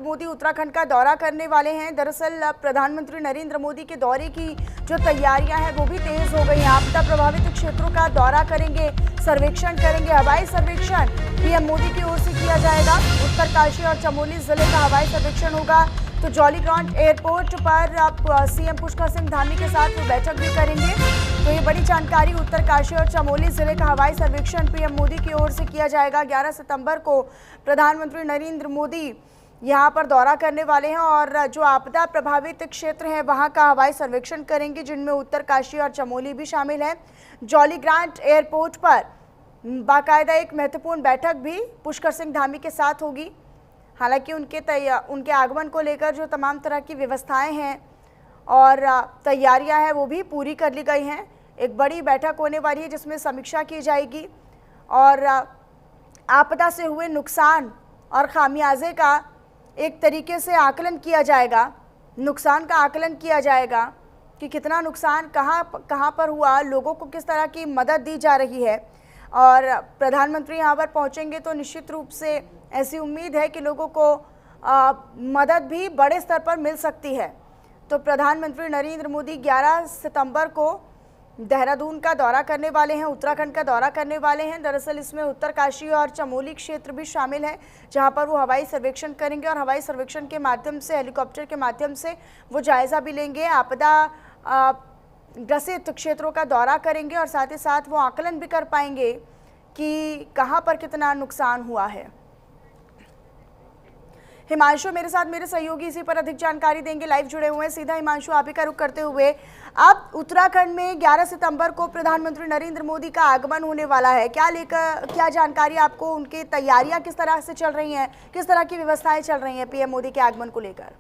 नरेंद्र मोदी उत्तराखंड का दौरा करने वाले हैं। दरअसल प्रधानमंत्री नरेंद्र मोदी के दौरे की जो तैयारियां हैं वो भी तेज हो गई हैं। आपदा प्रभावित क्षेत्रों का दौरा करेंगे, सर्वेक्षण करेंगे। हवाई सर्वेक्षण पीएम मोदी की ओर से किया जाएगा। उत्तरकाशी और चमोली जिले का हवाई सर्वेक्षण होगा। तो जॉलीग्रांट एयरपोर्ट पर आप सीएम पुष्कर सिंह धामी के साथ बैठक भी करेंगे। तो ये बड़ी जानकारी, उत्तरकाशी और चमोली जिले का हवाई सर्वेक्षण पीएम मोदी की ओर से किया जाएगा। 11 सितंबर को प्रधानमंत्री नरेंद्र मोदी यहां पर दौरा करने वाले हैं और जो आपदा प्रभावित क्षेत्र हैं वहां का हवाई सर्वेक्षण करेंगे, जिनमें उत्तरकाशी और चमोली भी शामिल है। जॉलीग्रांट एयरपोर्ट पर बाकायदा एक महत्वपूर्ण बैठक भी पुष्कर सिंह धामी के साथ होगी। हालांकि उनके आगमन को लेकर जो तमाम तरह की व्यवस्थाएं हैं और तैयारियां हैं वो भी पूरी कर ली गई हैं। एक बड़ी बैठक होने वाली है जिसमें समीक्षा की जाएगी और आपदा से हुए नुकसान और खामियाजे का एक तरीके से आकलन किया जाएगा। नुकसान का आकलन किया जाएगा कि कितना नुकसान कहाँ पर हुआ, लोगों को किस तरह की मदद दी जा रही है। और प्रधानमंत्री यहाँ पर पहुँचेंगे तो निश्चित रूप से ऐसी उम्मीद है कि लोगों को मदद भी बड़े स्तर पर मिल सकती है। तो प्रधानमंत्री नरेंद्र मोदी 11 सितंबर को देहरादून का दौरा करने वाले हैं, उत्तराखंड का दौरा करने वाले हैं। दरअसल इसमें उत्तरकाशी और चमोली क्षेत्र भी शामिल है, जहां पर वो हवाई सर्वेक्षण करेंगे और हवाई सर्वेक्षण के माध्यम से, हेलीकॉप्टर के माध्यम से वो जायज़ा भी लेंगे, आपदा ग्रसित क्षेत्रों का दौरा करेंगे और साथ ही साथ वो आकलन भी कर पाएंगे कि कहां पर कितना नुकसान हुआ है। हिमांशु मेरे साथ, मेरे सहयोगी इसी पर अधिक जानकारी देंगे, लाइव जुड़े हुए हैं। सीधा हिमांशु आप ही का रुख करते हुए, अब उत्तराखंड में 11 सितंबर को प्रधानमंत्री नरेंद्र मोदी का आगमन होने वाला है। क्या जानकारी आपको, उनकी तैयारियां किस तरह से चल रही हैं, किस तरह की व्यवस्थाएं चल रही हैं पीएम मोदी के आगमन को लेकर?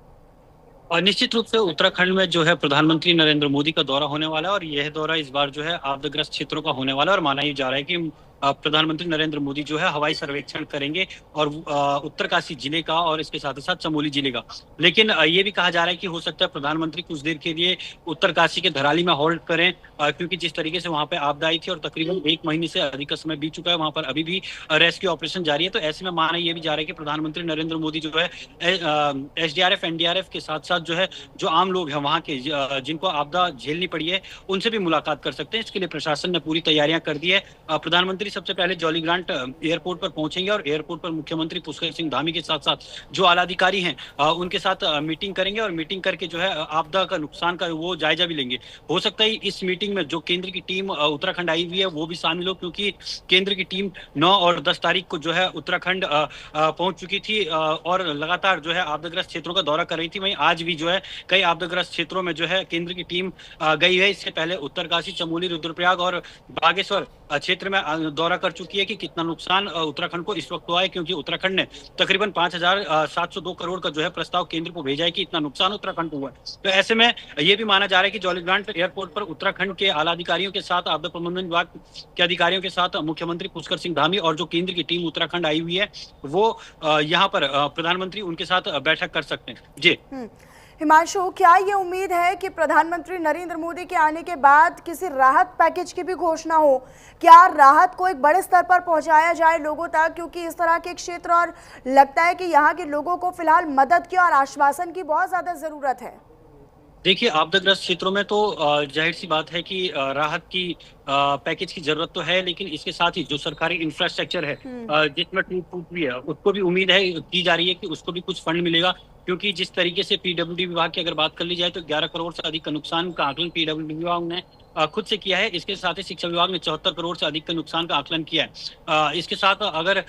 और निश्चित रूप से उत्तराखंड में जो है प्रधानमंत्री नरेंद्र मोदी का दौरा होने वाला है और यह दौरा इस बार जो है आपदाग्रस्त क्षेत्रों का होने वाला है और माना ही जा रहा है कि प्रधानमंत्री नरेंद्र मोदी जो है हवाई सर्वेक्षण करेंगे और उत्तरकाशी जिले का और इसके साथ ही साथ चमोली जिले का। लेकिन ये भी कहा जा रहा है कि हो सकता है प्रधानमंत्री कुछ देर के लिए उत्तरकाशी के धराली में होल्ड करें, क्योंकि जिस तरीके से वहां पे आपदा आई थी और तकरीबन 1 महीने से अधिक का समय बीत चुका है, वहां पर अभी भी रेस्क्यू ऑपरेशन जारी है। तो ऐसे में माना ये भी जा रहा है कि प्रधानमंत्री नरेंद्र मोदी जो है एसडीआरएफ एनडीआरएफ के साथ साथ जो है जो आम लोग हैं वहां के जिनको आपदा झेलनी पड़ी है उनसे भी मुलाकात कर सकते हैं। इसके लिए प्रशासन ने पूरी तैयारियां कर दी है। प्रधानमंत्री सबसे पहले जॉलीग्रांट एयरपोर्ट पर पहुंचेंगे और एयरपोर्ट पर मुख्यमंत्री पुष्कर सिंह धामी के साथ साथ जो आला अधिकारी हैं उनके साथ मीटिंग करेंगे और मीटिंग करके जो है आपदा का नुकसान का वो जायजा भी लेंगे। हो सकता है इस मीटिंग में जो केंद्र की टीम उत्तराखंड आई हुई है वो भी शामिल हो, क्योंकि केंद्र की टीम 9 और 10 तारीख को जो है उत्तराखंड पहुंच चुकी थी और लगातार जो है आपदाग्रस्त क्षेत्रों का दौरा कर रही थी। वहीं आज भी जो है कई आपदाग्रस्त क्षेत्रों में जो है केंद्र की टीम गई है। इससे पहले उत्तरकाशी, चमोली, रुद्रप्रयाग और बागेश्वर क्षेत्र में दौरा कर चुकी है कि कितना नुकसान उत्तराखंड को इस वक्त हुआ है, क्योंकि उत्तराखंड ने तकरीबन 5,702 करोड़ का जो है प्रस्ताव केंद्र को भेजा है कि इतना नुकसान उत्तराखंड को हुआ है। तो ऐसे में ये भी माना जा रहा है कि जॉलीग्रांट एयरपोर्ट पर उत्तराखंड के आला अधिकारियों के साथ, आपदा प्रबंधन विभाग के अधिकारियों के साथ मुख्यमंत्री पुष्कर सिंह धामी और जो केंद्र की टीम उत्तराखंड आई हुई है वो यहाँ पर प्रधानमंत्री उनके साथ बैठक कर सकते हैं। जी हिमांशु, क्या ये उम्मीद है कि प्रधानमंत्री नरेंद्र मोदी के आने के बाद किसी राहत पैकेज की भी घोषणा हो? क्या राहत को एक बड़े स्तर पर पहुंचाया जाए लोगों तक, क्योंकि इस तरह के क्षेत्र और लगता है कि यहाँ के लोगों को फिलहाल मदद की और आश्वासन की बहुत ज्यादा जरूरत है। देखिए, आपदाग्रस्त क्षेत्रों में तो जाहिर सी बात है कि राहत की पैकेज की जरूरत तो है, लेकिन इसके साथ ही जो सरकारी इंफ्रास्ट्रक्चर है जिसमें टूट भी है उसको भी उम्मीद है, की जा रही है कि उसको भी कुछ फंड मिलेगा। क्योंकि जिस तरीके से पीडब्ल्यूडी विभाग की अगर बात कर ली जाए तो 11 करोड़ से अधिक का नुकसान का आकलन पीडब्ल्यूडी विभाग ने खुद से किया है। इसके साथ ही शिक्षा विभाग ने 74 करोड़ से अधिक का नुकसान का आकलन किया है। इसके साथ अगर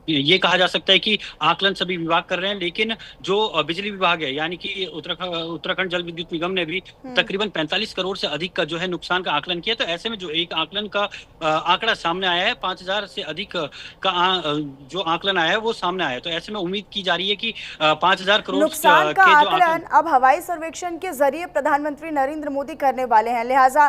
ये कहा जा सकता है कि आकलन सभी विभाग कर रहे हैं, लेकिन जो बिजली विभाग है यानी कि उत्तराखंड जल विद्युत निगम ने भी तकरीबन 45 करोड़ से अधिक का जो है नुकसान का आकलन किया। तो ऐसे में जो एक आकलन का आंकड़ा सामने आया है, 5,000 से अधिक का जो आकलन आया है वो सामने आया है। तो ऐसे में उम्मीद की जा रही है कि 5,000 करोड़ नुकसान का आकलन अब हवाई सर्वेक्षण के जरिए प्रधानमंत्री नरेंद्र मोदी करने वाले हैं। लिहाजा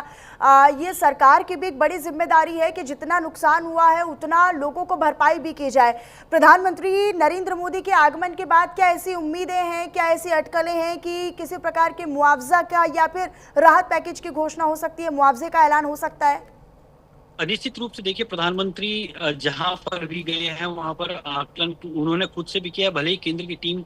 ये सरकार की भी एक बड़ी जिम्मेदारी है कि जितना नुकसान हुआ है उतना लोगों को भरपाई भी की जाए। प्रधानमंत्री नरेंद्र मोदी के आगमन के बाद क्या ऐसी उम्मीदें हैं, क्या ऐसी अटकलें हैं कि किसी प्रकार के मुआवजा का या फिर राहत पैकेज की घोषणा हो सकती है, मुआवजे का ऐलान हो सकता है? निश्चित रूप से देखिए प्रधानमंत्री जहां पर भी गए हैं वहां पर आकलन उन्होंने खुद से भी किया, भले ही केंद्र की टीम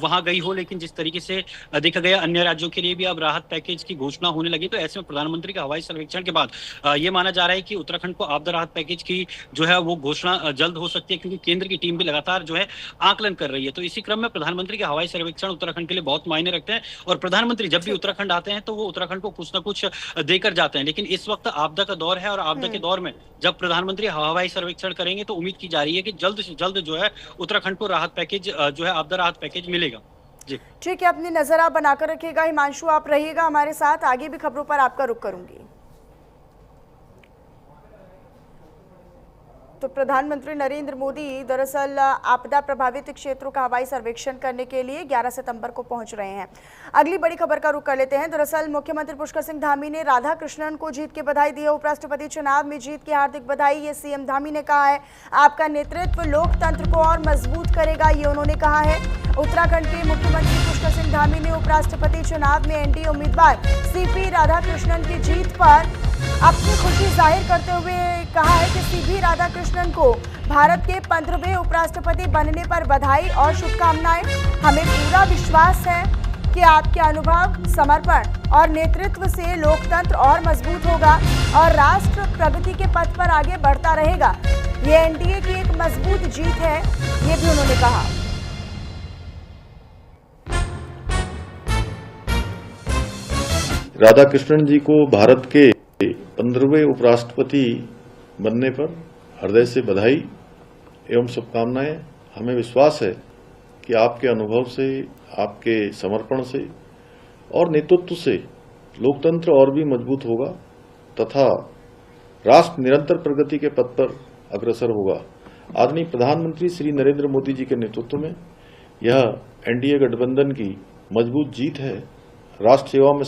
वहां गई हो, लेकिन जिस तरीके से देखा गया अन्य राज्यों के लिए भी अब राहत पैकेज की घोषणा होने लगी, तो ऐसे में प्रधानमंत्री का हवाई सर्वेक्षण के बाद ये माना जा रहा है कि उत्तराखंड को आपदा राहत पैकेज की जो है वो घोषणा जल्द हो सकती है, क्योंकि केंद्र की टीम भी लगातार जो है आकलन कर रही है। तो इसी क्रम में प्रधानमंत्री के हवाई सर्वेक्षण उत्तराखंड के लिए बहुत मायने रखते हैं, और प्रधानमंत्री जब भी उत्तराखंड आते हैं तो वो उत्तराखंड को कुछ ना कुछ देकर जाते हैं। लेकिन इस वक्त आपदा का दौर है, और आपदा के दौर में जब प्रधानमंत्री हवाई सर्वेक्षण करेंगे तो उम्मीद की जा रही है कि जल्द से जल्द जो है उत्तराखंड को राहत पैकेज जो है आपदा राहत पैकेज मिलेगा। जी ठीक है, अपनी नजर आप बनाकर रखिएगा। हिमांशु, आप रहिएगा हमारे साथ, आगे भी खबरों पर आपका रुख करूंगी। तो प्रधानमंत्री नरेंद्र मोदी दरअसल आपदा प्रभावित क्षेत्रों का हवाई सर्वेक्षण करने के लिए 11 सितंबर को पहुंच रहे हैं। अगली बड़ी खबर का रुख कर लेते हैं। दरअसल मुख्यमंत्री पुष्कर सिंह धामी ने राधा कृष्णन को जीत की बधाई दी है। उपराष्ट्रपति चुनाव में जीत की हार्दिक बधाई, ये सीएम धामी ने कहा है। आपका नेतृत्व लोकतंत्र को और मजबूत करेगा, ये उन्होंने कहा है। उत्तराखंड के मुख्यमंत्री पुष्कर सिंह धामी ने उपराष्ट्रपति चुनाव में एनडीए उम्मीदवार सीपी राधाकृष्णन की जीत पर अपनी खुशी जाहिर करते हुए कहा है कि सीपी राधाकृष्णन को भारत के 15वें उपराष्ट्रपति बनने पर बधाई और शुभकामनाएं। हमें पूरा विश्वास है कि आपके अनुभव, समर्पण और नेतृत्व से लोकतंत्र और मजबूत होगा और राष्ट्र प्रगति के पथ पर आगे बढ़ता रहेगा। ये एनडीए की एक मजबूत जीत है, ये भी उन्होंने कहा। राधाकृष्णन जी को भारत के 15वें उपराष्ट्रपति बनने पर हृदय से बधाई एवं शुभकामनाएं। हमें विश्वास है कि आपके अनुभव से, आपके समर्पण से और नेतृत्व से लोकतंत्र और भी मजबूत होगा तथा राष्ट्र निरंतर प्रगति के पथ पर अग्रसर होगा। आदरणीय प्रधानमंत्री श्री नरेंद्र मोदी जी के नेतृत्व में यह एनडीए गठबंधन की मजबूत जीत है। राष्ट्र सेवा में